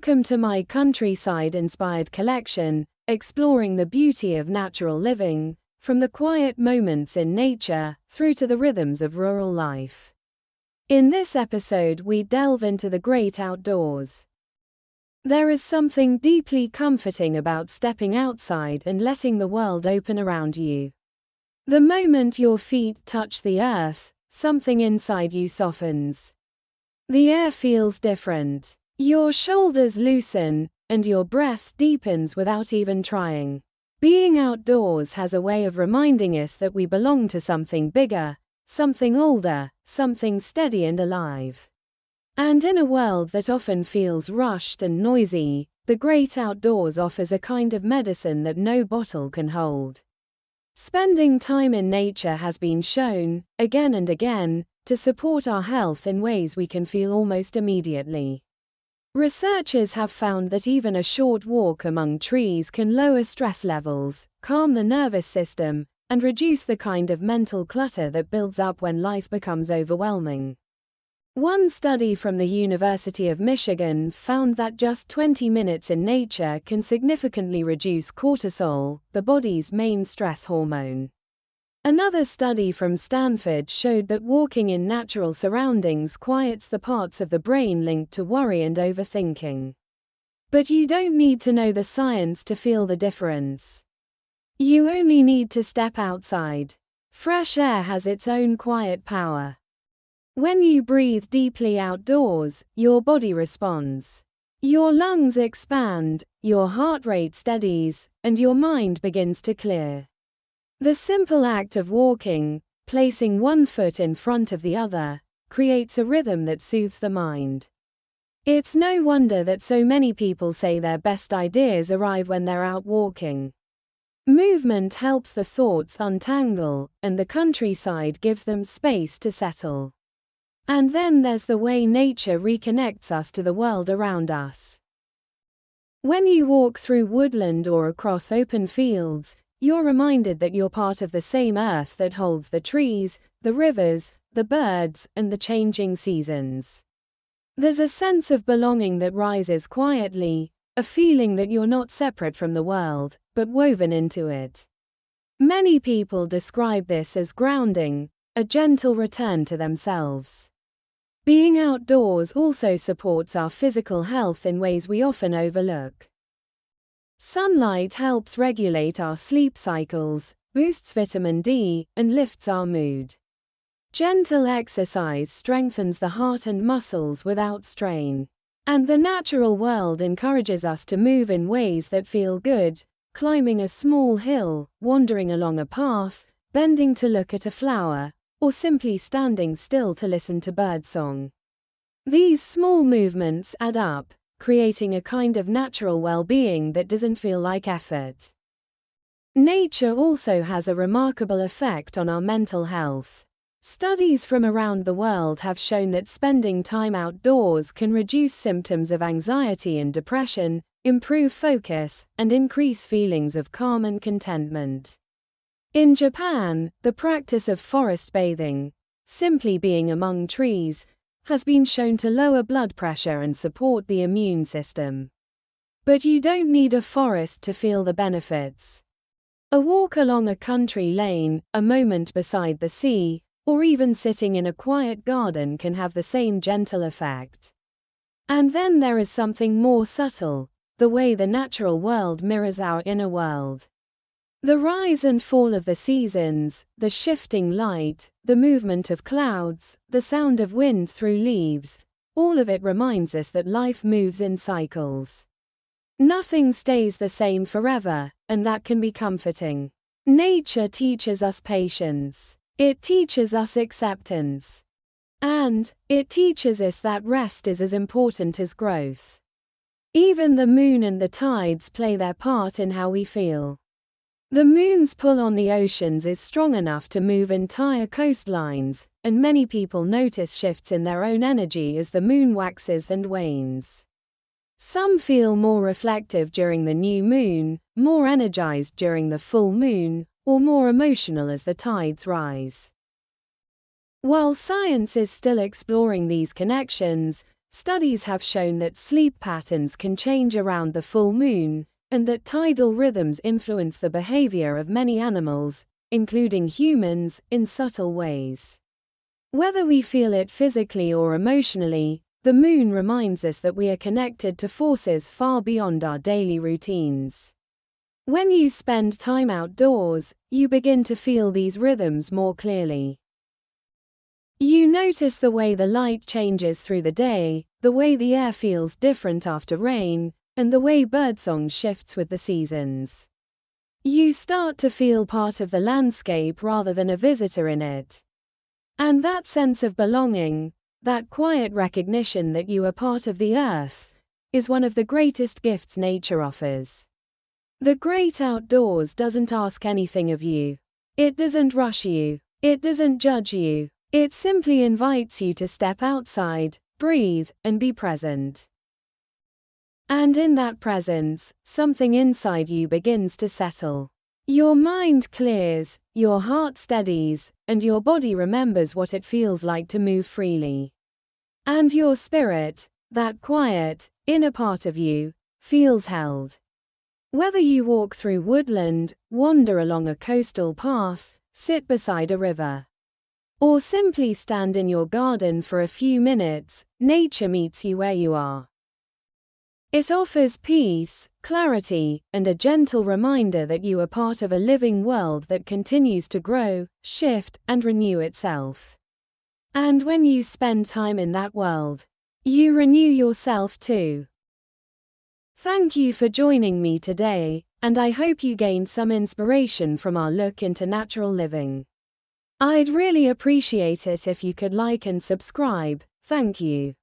Welcome to my countryside-inspired collection, exploring the beauty of natural living, from the quiet moments in nature, through to the rhythms of rural life. In this episode we delve into the great outdoors. There is something deeply comforting about stepping outside and letting the world open around you. The moment your feet touch the earth, something inside you softens. The air feels different. Your shoulders loosen, and your breath deepens without even trying. Being outdoors has a way of reminding us that we belong to something bigger, something older, something steady and alive. And in a world that often feels rushed and noisy, the great outdoors offers a kind of medicine that no bottle can hold. Spending time in nature has been shown, again and again, to support our health in ways we can feel almost immediately. Researchers have found that even a short walk among trees can lower stress levels, calm the nervous system, and reduce the kind of mental clutter that builds up when life becomes overwhelming. One study from the University of Michigan found that just 20 minutes in nature can significantly reduce cortisol, the body's main stress hormone. Another study from Stanford showed that walking in natural surroundings quiets the parts of the brain linked to worry and overthinking. But you don't need to know the science to feel the difference. You only need to step outside. Fresh air has its own quiet power. When you breathe deeply outdoors, your body responds. Your lungs expand, your heart rate steadies, and your mind begins to clear. The simple act of walking, placing one foot in front of the other, creates a rhythm that soothes the mind. It's no wonder that so many people say their best ideas arrive when they're out walking. Movement helps the thoughts untangle, and the countryside gives them space to settle. And then there's the way nature reconnects us to the world around us. When you walk through woodland or across open fields, you're reminded that you're part of the same earth that holds the trees, the rivers, the birds, and the changing seasons. There's a sense of belonging that rises quietly, a feeling that you're not separate from the world, but woven into it. Many people describe this as grounding, a gentle return to themselves. Being outdoors also supports our physical health in ways we often overlook. Sunlight helps regulate our sleep cycles, boosts vitamin D, and lifts our mood. Gentle exercise strengthens the heart and muscles without strain. And the natural world encourages us to move in ways that feel good, climbing a small hill, wandering along a path, bending to look at a flower, or simply standing still to listen to birdsong. These small movements add up, creating a kind of natural well-being that doesn't feel like effort. Nature also has a remarkable effect on our mental health. Studies from around the world have shown that spending time outdoors can reduce symptoms of anxiety and depression, improve focus, and increase feelings of calm and contentment. In Japan, the practice of forest bathing, simply being among trees, has been shown to lower blood pressure and support the immune system. But you don't need a forest to feel the benefits. A walk along a country lane, a moment beside the sea, or even sitting in a quiet garden can have the same gentle effect. And then there is something more subtle, the way the natural world mirrors our inner world. The rise and fall of the seasons, the shifting light, the movement of clouds, the sound of wind through leaves, all of it reminds us that life moves in cycles. Nothing stays the same forever, and that can be comforting. Nature teaches us patience. It teaches us acceptance. And it teaches us that rest is as important as growth. Even the moon and the tides play their part in how we feel. The moon's pull on the oceans is strong enough to move entire coastlines, and many people notice shifts in their own energy as the moon waxes and wanes. Some feel more reflective during the new moon, more energized during the full moon, or more emotional as the tides rise. While science is still exploring these connections, Studies have shown that sleep patterns can change around the full moon, and that tidal rhythms influence the behavior of many animals, including humans, in subtle ways. Whether we feel it physically or emotionally, the moon reminds us that we are connected to forces far beyond our daily routines. When you spend time outdoors, you begin to feel these rhythms more clearly. You notice the way the light changes through the day, the way the air feels different after rain, and the way birdsong shifts with the seasons. You start to feel part of the landscape rather than a visitor in it. And that sense of belonging, that quiet recognition that you are part of the earth, is one of the greatest gifts nature offers. The great outdoors doesn't ask anything of you. It doesn't rush you. It doesn't judge you. It simply invites you to step outside, breathe, and be present. And in that presence, something inside you begins to settle. Your mind clears, your heart steadies, and your body remembers what it feels like to move freely. And your spirit, that quiet, inner part of you, feels held. Whether you walk through woodland, wander along a coastal path, sit beside a river, or simply stand in your garden for a few minutes, nature meets you where you are. It offers peace, clarity, and a gentle reminder that you are part of a living world that continues to grow, shift, and renew itself. And when you spend time in that world, you renew yourself too. Thank you for joining me today, and I hope you gained some inspiration from our look into natural living. I'd really appreciate it if you could like and subscribe. Thank you.